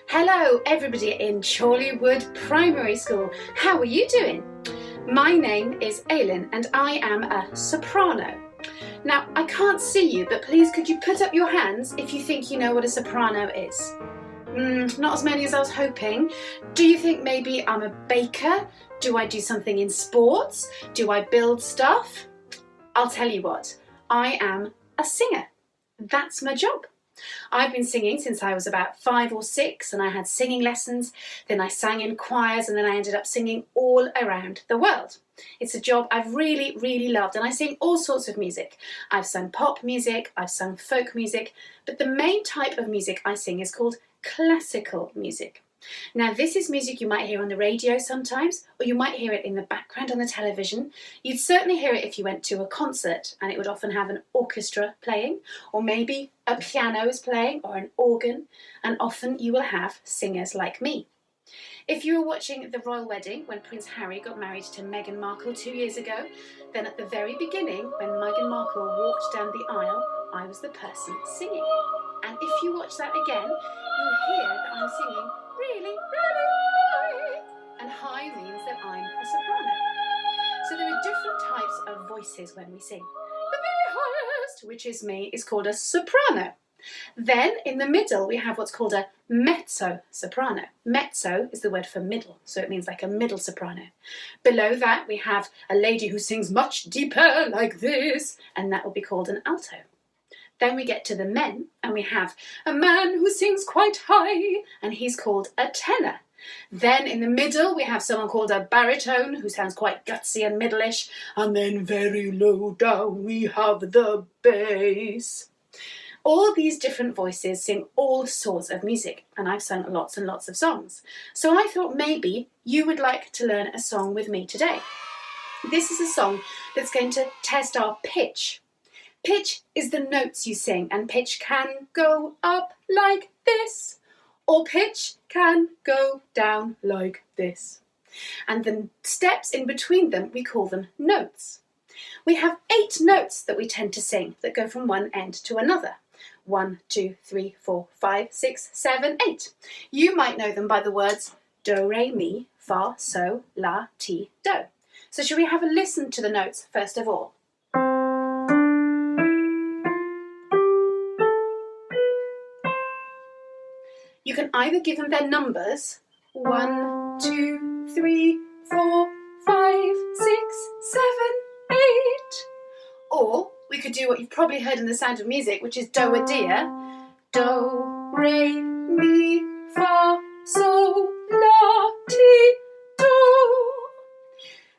Hello everybody in Chorleywood Primary School. How are you doing? My name is Elin and I am a soprano. Now I can't see you, but please could you put up your hands if you think you know what a soprano is? Not as many as I was hoping. Do you think maybe I'm a baker? Do I do something in sports? Do I build stuff? I'll tell you what, I am a singer. That's my job. I've been singing since I was about 5 or 6 and I had singing lessons, then I sang in choirs and then I ended up singing all around the world. It's a job I've really loved and I sing all sorts of music. I've sung pop music, I've sung folk music, but the main type of music I sing is called classical music. Now this is music you might hear on the radio sometimes, or you might hear it in the background on the television. You'd certainly hear it if you went to a concert and it would often have an orchestra playing, or maybe a piano is playing, or an organ, and often you will have singers like me. If you were watching the royal wedding when Prince Harry got married to Meghan Markle 2 years ago, then at the very beginning when Meghan Markle walked down the aisle, I was the person singing. And if you watch that again, you'll hear that I'm singing really high. And high means that I'm a soprano. So there are different types of voices when we sing. The very highest, which is me, is called a soprano. Then in the middle we have what's called a mezzo-soprano. Mezzo is the word for middle, so it means like a middle soprano. Below that we have a lady who sings much deeper like this, and that will be called an alto. Then we get to the men and we have a man who sings quite high and he's called a tenor. Then in the middle we have someone called a baritone who sounds quite gutsy and middle-ish, and then very low down we have the bass. All these different voices sing all sorts of music, and I've sung lots and lots of songs. So I thought maybe you would like to learn a song with me today. This is a song that's going to test our pitch. Pitch is the notes you sing, and pitch can go up like this, or pitch can go down like this. And the steps in between them, we call them notes. We have 8 notes that we tend to sing that go from one end to another. 1, 2, 3, 4, 5, 6, 7, 8. You might know them by the words do, re, mi, fa, sol, la, ti, do. So shall we have a listen to the notes first of all? You can either give them their numbers, 1, 2, 3, 4, 5, 6, 7, 8. Or we could do what you've probably heard in The Sound of Music, which is do a dear. Do, re, mi, fa, sol, la, ti, do.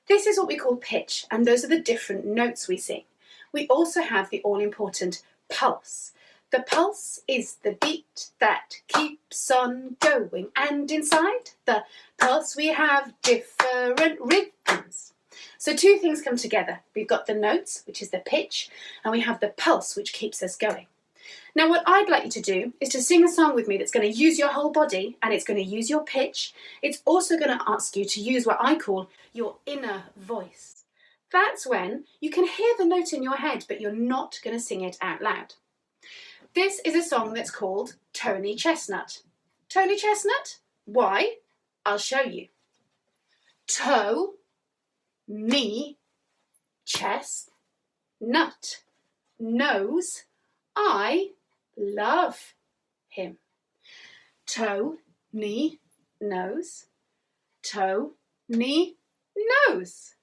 This is what we call pitch, and those are the different notes we sing. We also have the all-important pulse. The pulse is the beat that keeps on going, and inside the pulse we have different rhythms. So 2 things come together. We've got the notes, which is the pitch, and we have the pulse, which keeps us going. Now what I'd like you to do is to sing a song with me that's going to use your whole body, and it's going to use your pitch. It's also going to ask you to use what I call your inner voice. That's when you can hear the note in your head, but you're not going to sing it out loud. This is a song that's called Tony Chestnut. Tony Chestnut? Why? I'll show you. Toe, knee, chest, nut, nose, I love him. Toe, knee, nose, toe, knee, nose.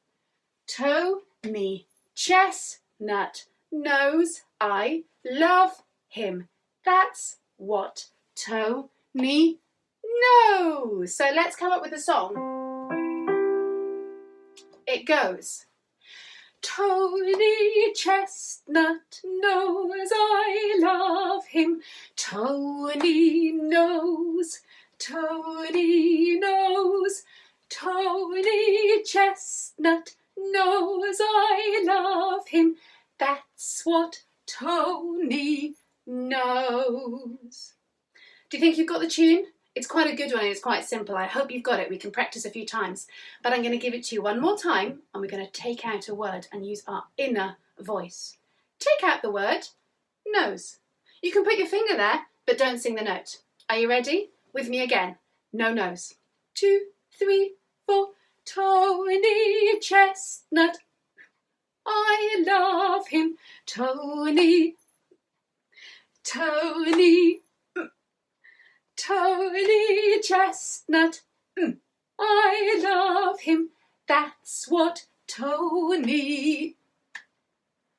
Toe, knee, chestnut, nose, I love him. That's what Tony knows. So let's come up with a song. It goes, Tony Chestnut knows I love him. Tony knows, Tony knows, Tony Chestnut knows I love him. That's what Tony knows. Do you think you've got the tune? It's quite a good one and it's quite simple. I hope you've got it. We can practice a few times, but I'm going to give it to you one more time and we're going to take out a word and use our inner voice. Take out the word nose. You can put your finger there, but don't sing the note. Are you ready? With me again. No nose. 2, 3, 4. Tony Chestnut. I love him. Tony. Tony. Tony Chestnut. I love him. That's what Tony.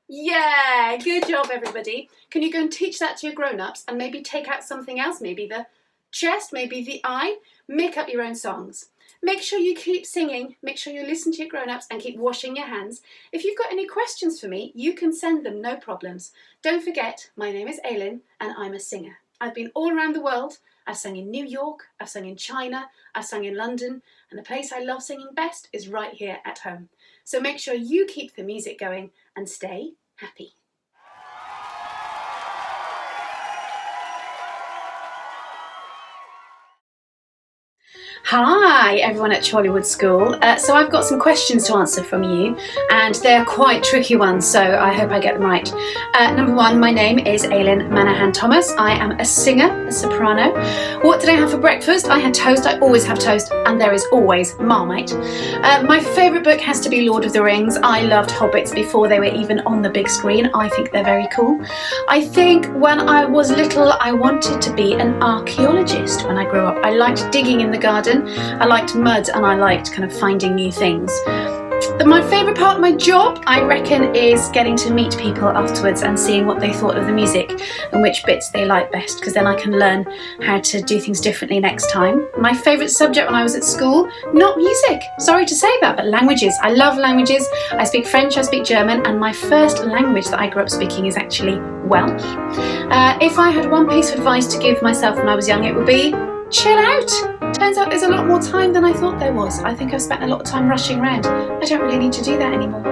Yeah, good job everybody. Can you go and teach that to your grown-ups and maybe take out something else, maybe the chest, maybe the eye? Make up your own songs. Make sure you keep singing, make sure you listen to your grown-ups and keep washing your hands. If you've got any questions for me, you can send them, no problems. Don't forget, my name is Elin and I'm a singer. I've been all around the world. I've sung in New York, I've sung in China, I've sung in London, and the place I love singing best is right here at home. So make sure you keep the music going and stay happy. Hi everyone at Chorleywood School. So I've got some questions to answer from you and they're quite tricky ones, so I hope I get them right. Number one, my name is Elin Manahan Thomas. I am a singer, a soprano. What did I have for breakfast? I had toast. I always have toast and there is always Marmite. My favourite book has to be Lord of the Rings. I loved Hobbits before they were even on the big screen. I think they're very cool. I think when I was little I wanted to be an archaeologist when I grew up. I liked digging in the garden. I liked mud and I liked kind of finding new things. My favourite part of my job, I reckon, is getting to meet people afterwards and seeing what they thought of the music and which bits they like best, because then I can learn how to do things differently next time. My favourite subject when I was at school, not music, sorry to say that, but languages. I love languages. I speak French, I speak German, and my first language that I grew up speaking is actually Welsh. If I had one piece of advice to give myself when I was young, it would be chill out. Turns out there's a lot more time than I thought there was. I think I've spent a lot of time rushing around. I don't really need to do that anymore.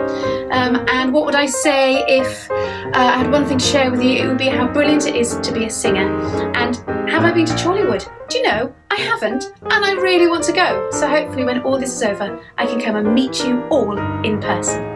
And what would I say if I had one thing to share with you? It would be how brilliant it is to be a singer. And have I been to Chorleywood? Do you know, I haven't, and I really want to go. So hopefully when all this is over, I can come and meet you all in person.